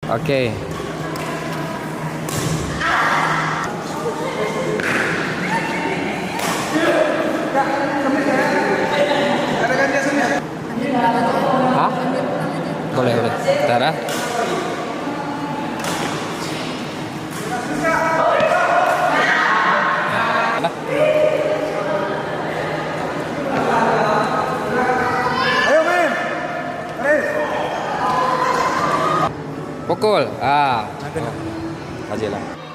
Oke. Hah? Boleh, boleh. Tara. Mana? Ayo men. Ayo. Pukul. Ah. Aja lah.